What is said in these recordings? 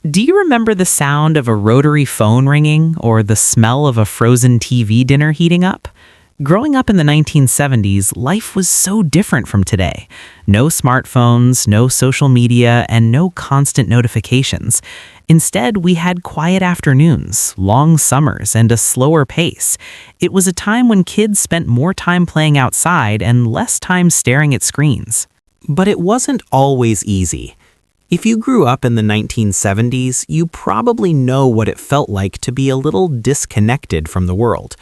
Do you remember the sound of a rotary phone ringing or the smell of a frozen TV dinner heating up? Growing up in the 1970s, life was so different from today. No smartphones, no social media, and no constant notifications. Instead, we had quiet afternoons, long summers, and a slower pace. It was a time when kids spent more time playing outside and less time staring at screens. But it wasn't always easy. If you grew up in the 1970s, you probably know what it felt like to be a little disconnected from the world.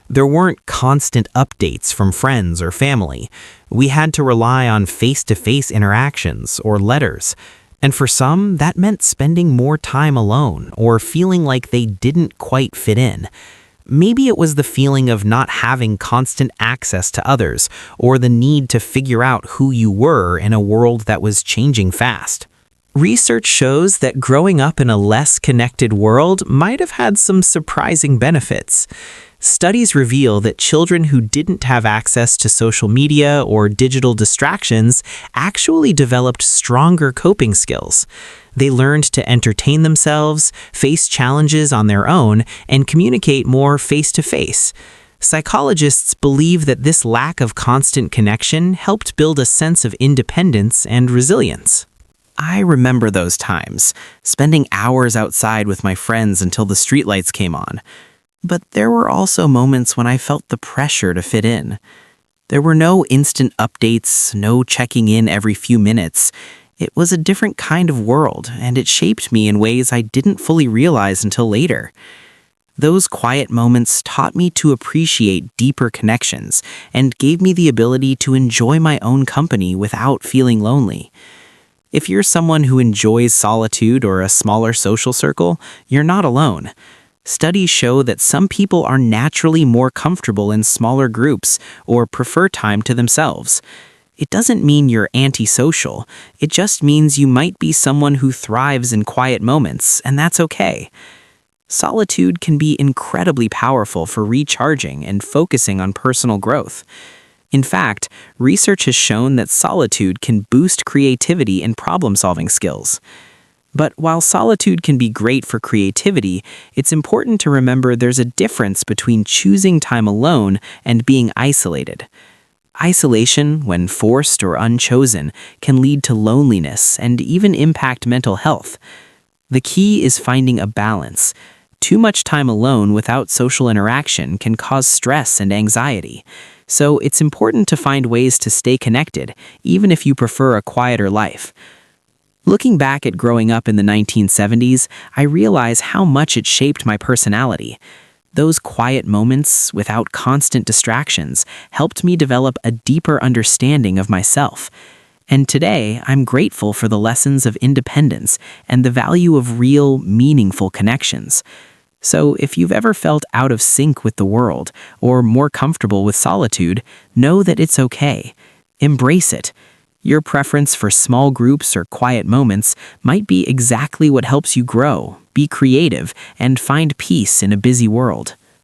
There weren't constant updates from friends or family. We had to rely on face-to-face interactions or letters. And for some, that meant spending more time alone or feeling like they didn't quite fit in. Maybe it was the feeling of not having constant access to others or the need to figure out who you were in a world that was changing fast. Research shows that growing up in a less connected world might have had some surprising benefits. Studies reveal that children who didn't have access to social media or digital distractions actually developed stronger coping skills. They learned to entertain themselves, face challenges on their own, and communicate more face-to-face. Psychologists believe that this lack of constant connection helped build a sense of independence and resilience. I remember those times, spending hours outside with my friends until the streetlights came on. But there were also moments when I felt the pressure to fit in. There were no instant updates, no checking in every few minutes. It was a different kind of world, and it shaped me in ways I didn't fully realize until later. Those quiet moments taught me to appreciate deeper connections and gave me the ability to enjoy my own company without feeling lonely. If you're someone who enjoys solitude or a smaller social circle, you're not alone. Studies show that some people are naturally more comfortable in smaller groups or prefer time to themselves. It doesn't mean you're antisocial. It just means you might be someone who thrives in quiet moments, and that's okay. Solitude can be incredibly powerful for recharging and focusing on personal growth. In fact, research has shown that solitude can boost creativity and problem-solving skills. But while solitude can be great for creativity, it's important to remember there's a difference between choosing time alone and being isolated. Isolation, when forced or unchosen, can lead to loneliness and even impact mental health. The key is finding a balance. Too much time alone without social interaction can cause stress and anxiety. So it's important to find ways to stay connected, even if you prefer a quieter life. Looking back at growing up in the 1970s, I realize how much it shaped my personality. Those quiet moments, without constant distractions, helped me develop a deeper understanding of myself. And today, I'm grateful for the lessons of independence and the value of real, meaningful connections. So if you've ever felt out of sync with the world or more comfortable with solitude, know that it's okay. Embrace it. Your preference for small groups or quiet moments might be exactly what helps you grow, be creative, and find peace in a busy world.